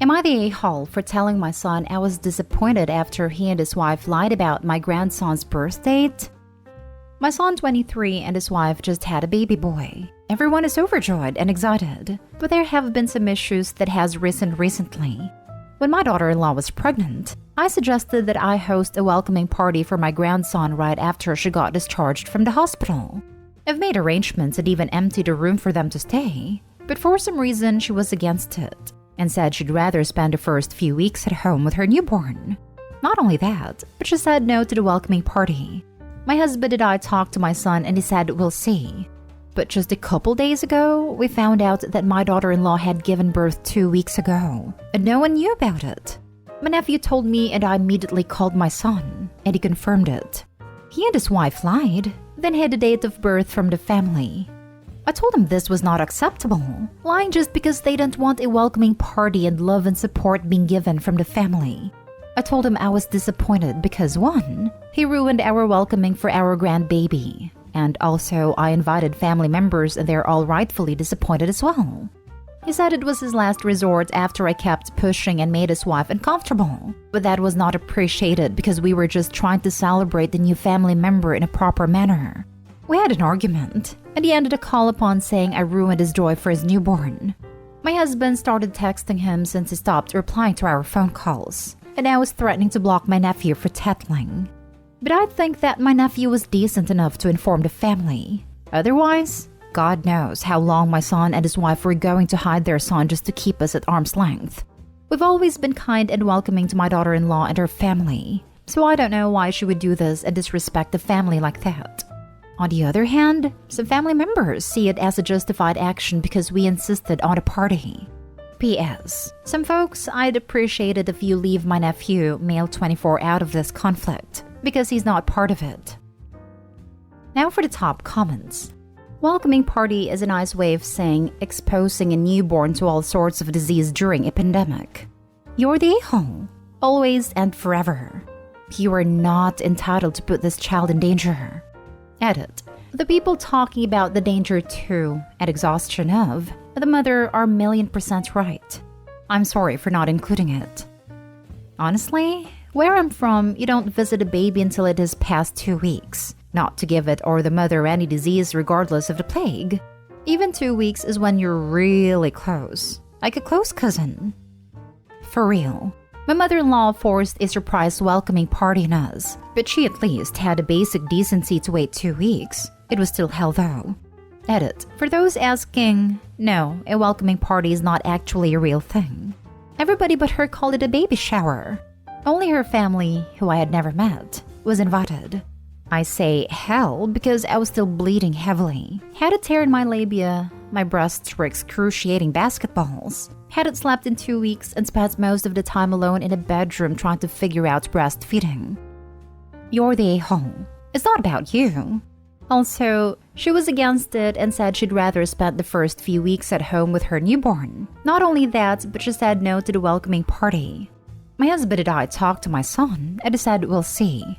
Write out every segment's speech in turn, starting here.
Am I the a-hole for telling my son I was disappointed after he and his wife lied about my grandson's birth date? My son, 23, and his wife just had a baby boy. Everyone is overjoyed and excited, but there have been some issues that has risen recently. When my daughter-in-law was pregnant, I suggested that I host a welcoming party for my grandson right after she got discharged from the hospital. I've made arrangements and even emptied a room for them to stay, but for some reason she was against it and said she'd rather spend the first few weeks at home with her newborn. Not only that, but she said no to the welcoming party. My husband and I talked to my son and he said we'll see. But just a couple days ago, we found out that my daughter-in-law had given birth 2 weeks ago, and no one knew about it. My nephew told me and I immediately called my son, and he confirmed it. He and his wife lied, then hid the date of birth from the family. I told him this was not acceptable, lying just because they didn't want a welcoming party and love and support being given from the family. I told him I was disappointed because 1, he ruined our welcoming for our grandbaby, and also I invited family members and they're all rightfully disappointed as well. He said it was his last resort after I kept pushing and made his wife uncomfortable, but that was not appreciated because we were just trying to celebrate the new family member in a proper manner. We had an argument, and he ended a call upon saying I ruined his joy for his newborn. My husband started texting him since he stopped replying to our phone calls, and now is threatening to block my nephew for tattling. But I think that my nephew was decent enough to inform the family. Otherwise, God knows how long my son and his wife were going to hide their son just to keep us at arm's length. We've always been kind and welcoming to my daughter-in-law and her family, so I don't know why she would do this and disrespect the family like that. On the other hand, some family members see it as a justified action because we insisted on a party. P.S. Some folks, I'd appreciate it if you leave my nephew, male 24, out of this conflict, because he's not part of it. Now for the top comments. Welcoming party is a nice way of saying exposing a newborn to all sorts of disease during a pandemic. You're the a-hole, always and forever. You are not entitled to put this child in danger. Edit. The people talking about the danger to and exhaustion of the mother are 1,000,000% right. I'm sorry for not including it. Honestly, where I'm from, you don't visit a baby until it is past 2 weeks, not to give it or the mother any disease regardless of the plague. Even 2 weeks is when you're really close, like a close cousin. For real. My mother-in-law forced a surprise welcoming party on us, but she at least had a basic decency to wait 2 weeks. It was still hell though. Edit. For those asking, no, a welcoming party is not actually a real thing. Everybody but her called it a baby shower. Only her family, who I had never met, was invited. I say hell because I was still bleeding heavily. Had a tear in my labia, my breasts were excruciating basketballs. Hadn't slept in 2 weeks and spent most of the time alone in a bedroom trying to figure out breastfeeding. You're the a-hole. It's not about you. Also, she was against it and said she'd rather spend the first few weeks at home with her newborn. Not only that, but she said no to the welcoming party. My husband and I talked to my son and he said we'll see.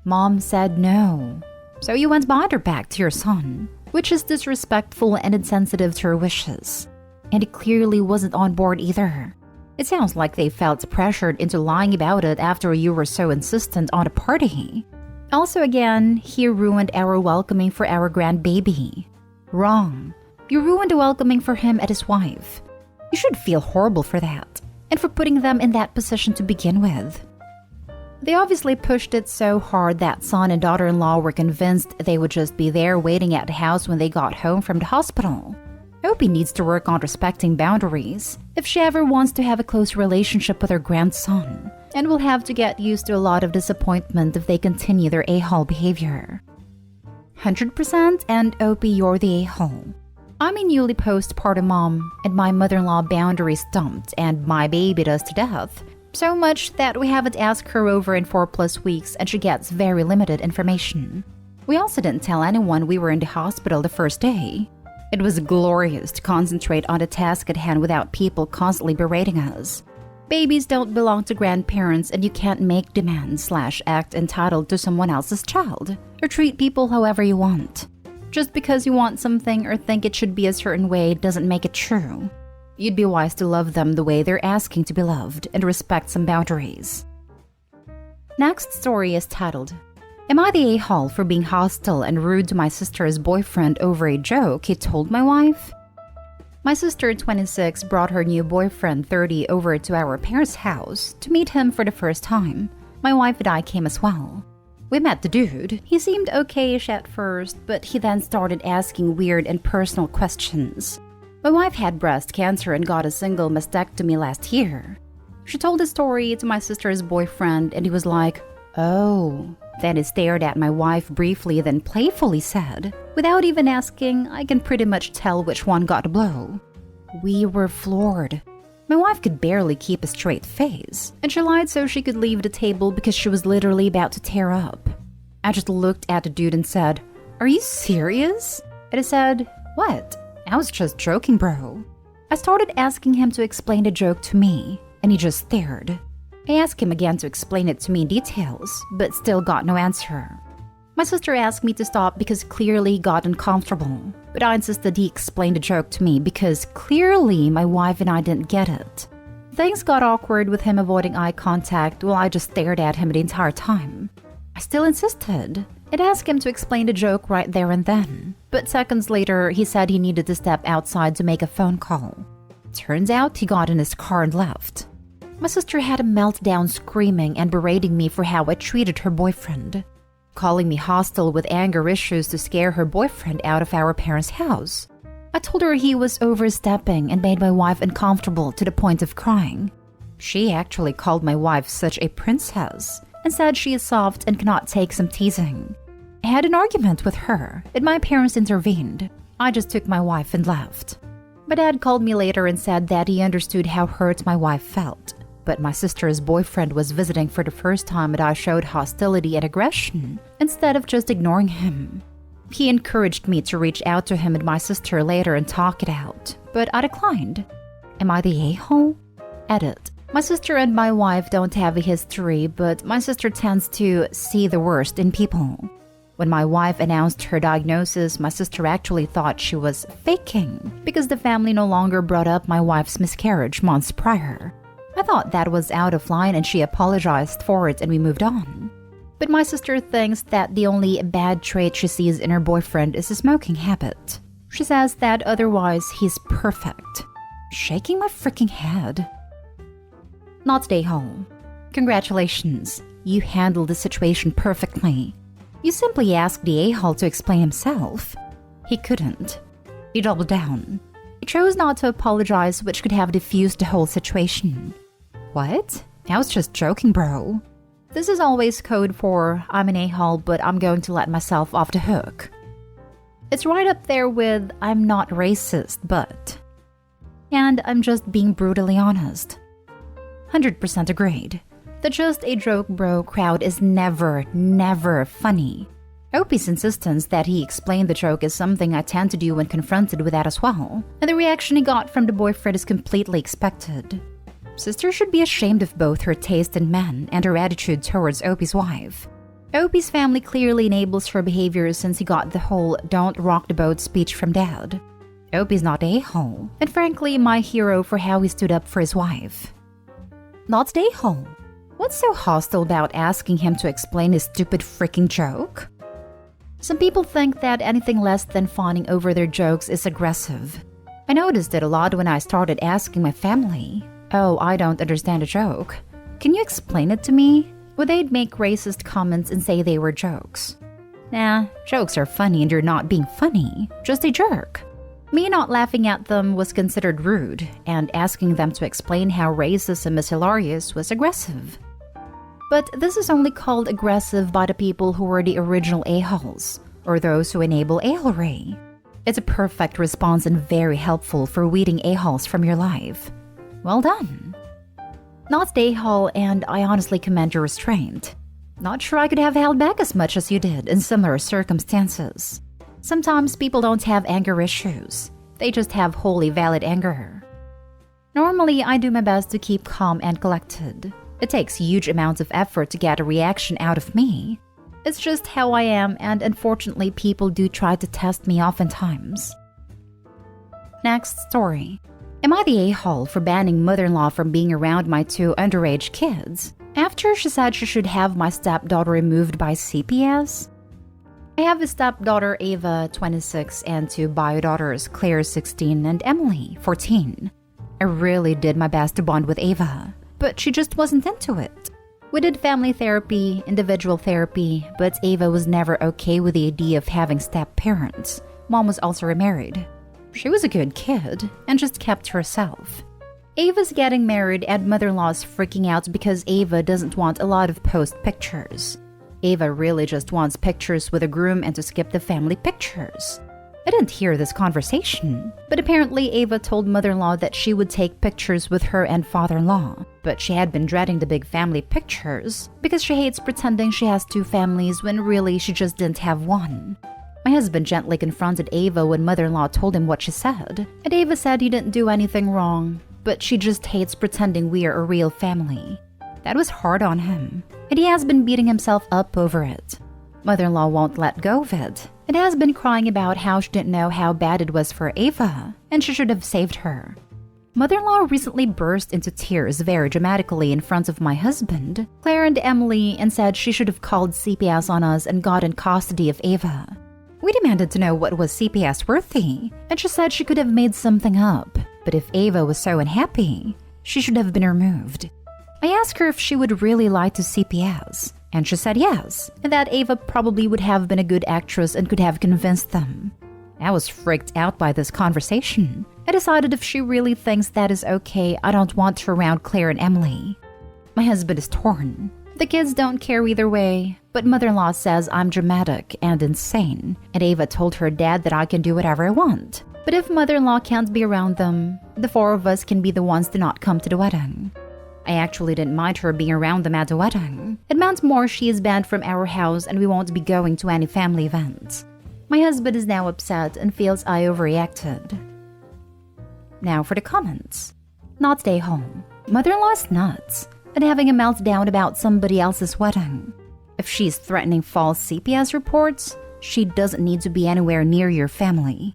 Mom said no. So you went behind her back to your son, which is disrespectful and insensitive to her wishes. And he clearly wasn't on board either. It sounds like they felt pressured into lying about it after you were so insistent on a party. Also again, he ruined our welcoming for our grandbaby. Wrong. You ruined the welcoming for him and his wife. You should feel horrible for that, and for putting them in that position to begin with. They obviously pushed it so hard that son and daughter-in-law were convinced they would just be there waiting at the house when they got home from the hospital. Opie needs to work on respecting boundaries if she ever wants to have a close relationship with her grandson, and will have to get used to a lot of disappointment if they continue their a-hole behavior. 100% and Opie, you're the a-hole. I'm a newly postpartum mom, and my mother-in-law boundaries dumped, and my baby does to death. So much that we haven't asked her over in 4+ weeks and she gets very limited information. We also didn't tell anyone we were in the hospital the first day. It was glorious to concentrate on the task at hand without people constantly berating us. Babies don't belong to grandparents and you can't make demands/act entitled to someone else's child, or treat people however you want. Just because you want something or think it should be a certain way doesn't make it true. You'd be wise to love them the way they're asking to be loved and respect some boundaries. Next story is titled, Am I the a-hole for being hostile and rude to my sister's boyfriend over a joke he told my wife? My sister, 26, brought her new boyfriend, 30, over to our parents' house to meet him for the first time. My wife and I came as well. We met the dude. He seemed okay-ish at first, but he then started asking weird and personal questions. My wife had breast cancer and got a single mastectomy last year. She told the story to my sister's boyfriend and he was like, "Oh." Then he stared at my wife briefly, then playfully said, "Without even asking, I can pretty much tell which one got a blow." We were floored. My wife could barely keep a straight face, and she lied so she could leave the table because she was literally about to tear up. I just looked at the dude and said, "Are you serious?" And he said, "What? I was just joking, bro." I started asking him to explain the joke to me, and he just stared. I asked him again to explain it to me in details, but still got no answer. My sister asked me to stop because clearly he got uncomfortable, but I insisted he explain the joke to me because clearly my wife and I didn't get it. Things got awkward with him avoiding eye contact while I just stared at him the entire time. I still insisted. I'd asked him to explain the joke right there and then, but seconds later he said he needed to step outside to make a phone call. Turns out he got in his car and left. My sister had a meltdown screaming and berating me for how I treated her boyfriend, calling me hostile with anger issues to scare her boyfriend out of our parents' house. I told her he was overstepping and made my wife uncomfortable to the point of crying. She actually called my wife such a princess and said she is soft and cannot take some teasing. I had an argument with her and my parents intervened. I just took my wife and left. My dad called me later and said that he understood how hurt my wife felt. But my sister's boyfriend was visiting for the first time and I showed hostility and aggression instead of just ignoring him. He encouraged me to reach out to him and my sister later and talk it out, but I declined. Am I the a-hole? Edit. My sister and my wife don't have a history, but my sister tends to see the worst in people. When my wife announced her diagnosis, my sister actually thought she was faking because the family no longer brought up my wife's miscarriage months prior. I thought that was out of line and she apologized for it and we moved on. But my sister thinks that the only bad trait she sees in her boyfriend is a smoking habit. She says that otherwise he's perfect. Shaking my freaking head. Not the a-hole. Congratulations, you handled the situation perfectly. You simply asked the a-hole to explain himself. He couldn't. He doubled down. He chose not to apologize, which could have diffused the whole situation. What? I was just joking, bro. This is always code for I'm an a-hole, but I'm going to let myself off the hook. It's right up there with I'm not racist, but... And I'm just being brutally honest. 100% agreed. The just a joke bro crowd is never funny. Opie's insistence that he explained the joke is something I tend to do when confronted with that as well, and the reaction he got from the boyfriend is completely expected. Sister should be ashamed of both her taste in men and her attitude towards Opie's wife. Opie's family clearly enables her behavior since he got the whole "don't rock the boat" speech from dad. Opie's not a-hole, and frankly my hero for how he stood up for his wife. Not the a-hole. What's so hostile about asking him to explain his stupid freaking joke? Some people think that anything less than fawning over their jokes is aggressive. I noticed it a lot when I started asking my family, "Oh, I don't understand a joke. Can you explain it to me?" Or they'd make racist comments and say they were jokes. Nah, jokes are funny and you're not being funny, just a jerk. Me not laughing at them was considered rude, and asking them to explain how racism is hilarious was aggressive. But this is only called aggressive by the people who were the original a-holes, or those who enable a-holery. It's a perfect response and very helpful for weeding a-holes from your life. Well done. Not the a-hole, and I honestly commend your restraint. Not sure I could have held back as much as you did in similar circumstances. Sometimes people don't have anger issues. They just have wholly valid anger. Normally, I do my best to keep calm and collected. It takes huge amounts of effort to get a reaction out of me. It's just how I am, and unfortunately people do try to test me oftentimes. Next story. Am I the a-hole for banning mother-in-law from being around my two underage kids after she said she should have my stepdaughter removed by CPS? I have a stepdaughter, Ava, 26, and two bio daughters, Claire, 16, and Emily, 14. I really did my best to bond with Ava, but she just wasn't into it. We did family therapy, individual therapy, but Ava was never okay with the idea of having step-parents. Mom was also remarried. She was a good kid and just kept to herself. Ava's getting married and mother-in-law's freaking out because Ava doesn't want a lot of post pictures. Ava really just wants pictures with a groom and to skip the family pictures. I didn't hear this conversation, but apparently Ava told mother-in-law that she would take pictures with her and father-in-law, but she had been dreading the big family pictures because she hates pretending she has two families when really she just didn't have one. My husband gently confronted Ava when mother-in-law told him what she said, and Ava said he didn't do anything wrong, but she just hates pretending we are a real family. That was hard on him, and he has been beating himself up over it. Mother-in-law won't let go of it, and has been crying about how she didn't know how bad it was for Ava, and she should have saved her. Mother-in-law recently burst into tears very dramatically in front of my husband, Claire, and Emily, and said she should have called CPS on us and gotten custody of Ava. We demanded to know what was CPS worthy, and she said she could have made something up, but if Ava was so unhappy, she should have been removed. I asked her if she would really lie to CPS, and she said yes, and that Ava probably would have been a good actress and could have convinced them. I was freaked out by this conversation. I decided if she really thinks that is okay, I don't want her around Claire and Emily. My husband is torn. The kids don't care either way, but mother-in-law says I'm dramatic and insane, and Ava told her dad that I can do whatever I want. But if mother-in-law can't be around them, the four of us can be the ones to not come to the wedding. I actually didn't mind her being around them at the wedding. It meant more she is banned from our house and we won't be going to any family events. My husband is now upset and feels I overreacted. Now for the comments. Not stay home. Mother-in-law's nuts and having a meltdown about somebody else's wedding. If she's threatening false CPS reports, she doesn't need to be anywhere near your family.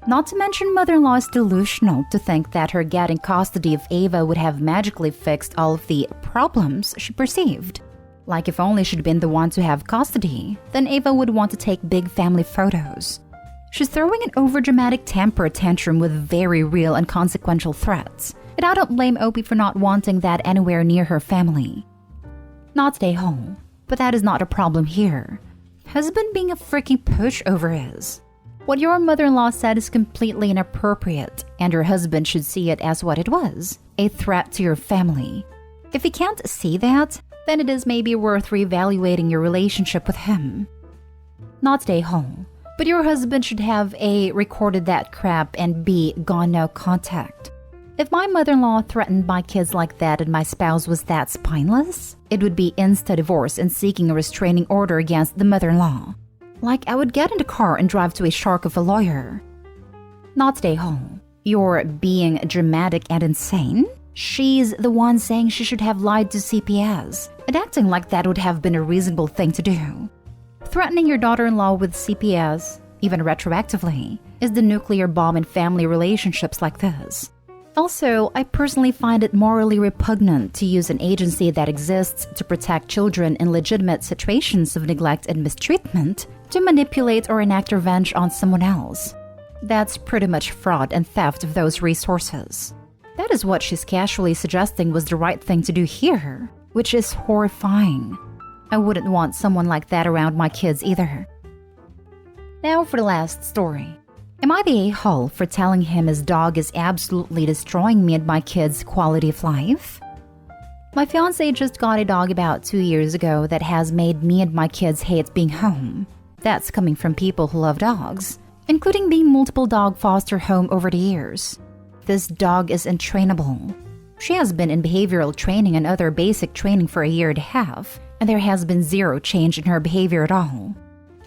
Not to mention mother-in-law is delusional to think that her getting custody of Ava would have magically fixed all of the problems she perceived. Like if only she'd been the one to have custody, then Ava would want to take big family photos. She's throwing an overdramatic temper tantrum with very real and consequential threats, and I don't blame Opie for not wanting that anywhere near her family. Not stay home, but that is not a problem here. Husband being a freaking pushover is. What your mother-in-law said is completely inappropriate, and your husband should see it as what it was, a threat to your family. If he can't see that, then it is maybe worth reevaluating your relationship with him. Not stay home, but your husband should have A, recorded that crap, and B, gone no contact. If my mother-in-law threatened my kids like that and my spouse was that spineless, it would be insta-divorce and seeking a restraining order against the mother-in-law. Like I would get in the car and drive to a shark of a lawyer. Not stay home. You're being dramatic and insane? She's the one saying she should have lied to CPS, and acting like that would have been a reasonable thing to do. Threatening your daughter-in-law with CPS, even retroactively, is the nuclear bomb in family relationships like this. Also, I personally find it morally repugnant to use an agency that exists to protect children in legitimate situations of neglect and mistreatment to manipulate or enact revenge on someone else. That's pretty much fraud and theft of those resources. That is what she's casually suggesting was the right thing to do here, which is horrifying. I wouldn't want someone like that around my kids either. Now for the last story. Am I the a-hole for telling him his dog is absolutely destroying me and my kids' quality of life? My fiancé just got a dog about 2 years ago that has made me and my kids hate being home. That's coming from people who love dogs, including the multiple dog foster home over the years. This dog is untrainable. She has been in behavioral training and other basic training for a year and a half, and there has been zero change in her behavior at all.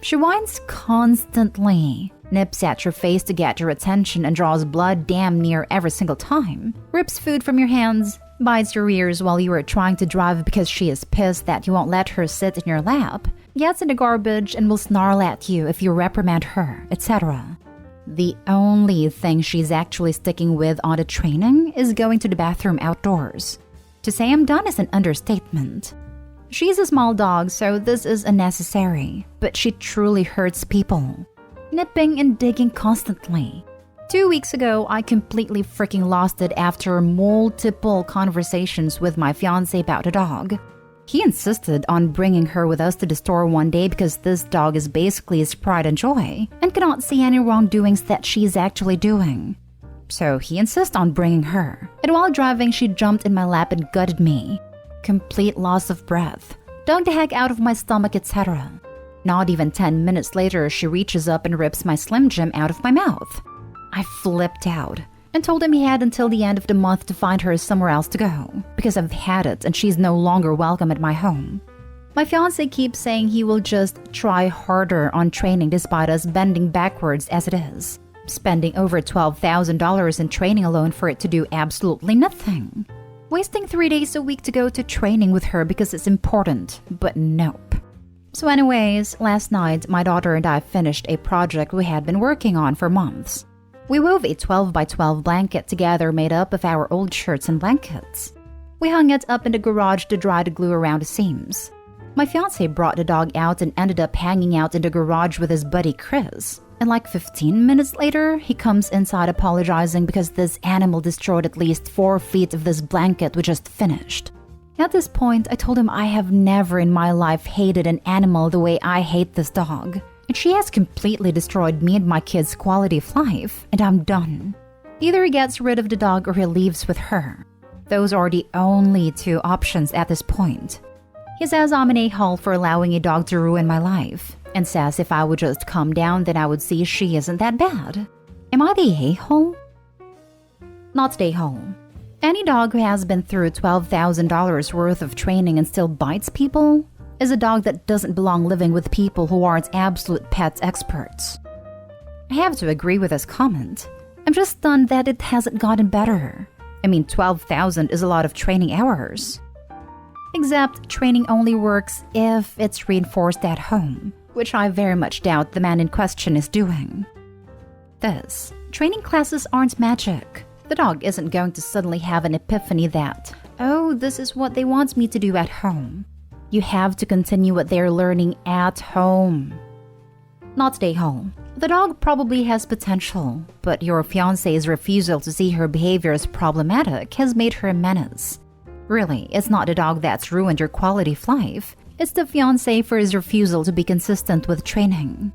She whines constantly, nips at your face to get your attention and draws blood damn near every single time, rips food from your hands, bites your ears while you are trying to drive because she is pissed that you won't let her sit in your lap, gets in the garbage and will snarl at you if you reprimand her, etc. The only thing she's actually sticking with on the training is going to the bathroom outdoors. To say I'm done is an understatement. She's a small dog, so this is unnecessary, but she truly hurts people, nipping and digging constantly. 2 weeks ago, I completely freaking lost it after multiple conversations with my fiancé about the dog. He insisted on bringing her with us to the store one day because this dog is basically his pride and joy and cannot see any wrongdoings that she's actually doing. So he insists on bringing her. And while driving, she jumped in my lap and gutted me. Complete loss of breath. Dug the heck out of my stomach, etc. Not even 10 minutes later, she reaches up and rips my Slim Jim out of my mouth. I flipped out and told him he had until the end of the month to find her somewhere else to go because I've had it and she's no longer welcome at my home. My fiancé keeps saying he will just try harder on training despite us bending backwards as it is, spending over $12,000 in training alone for it to do absolutely nothing. Wasting 3 days a week to go to training with her because it's important, but nope. So anyways, last night my daughter and I finished a project we had been working on for months. We wove a 12 by 12 blanket together made up of our old shirts and blankets. We hung it up in the garage to dry the glue around the seams. My fiancé brought the dog out and ended up hanging out in the garage with his buddy Chris. And like 15 minutes later, he comes inside apologizing because this animal destroyed at least 4 feet of this blanket we just finished. At this point, I told him I have never in my life hated an animal the way I hate this dog. And she has completely destroyed me and my kids' quality of life, and I'm done. Either he gets rid of the dog or he leaves with her. Those are the only 2 options at this point. He says I'm an a-hole for allowing a dog to ruin my life, and says if I would just calm down then I would see she isn't that bad. Am I the a-hole? Not the a-hole. Any dog who has been through $12,000 worth of training and still bites people is a dog that doesn't belong living with people who aren't absolute pets experts. I have to agree with this comment. I'm just stunned that it hasn't gotten better. I mean, 12,000 is a lot of training hours. Except training only works if it's reinforced at home, which I very much doubt the man in question is doing. Thus, training classes aren't magic. The dog isn't going to suddenly have an epiphany that, oh, this is what they want me to do at home. You have to continue what they're learning at home. Not stay home. The dog probably has potential, but your fiancé's refusal to see her behavior as problematic has made her a menace. Really, it's not the dog that's ruined your quality of life. It's the fiancé for his refusal to be consistent with training.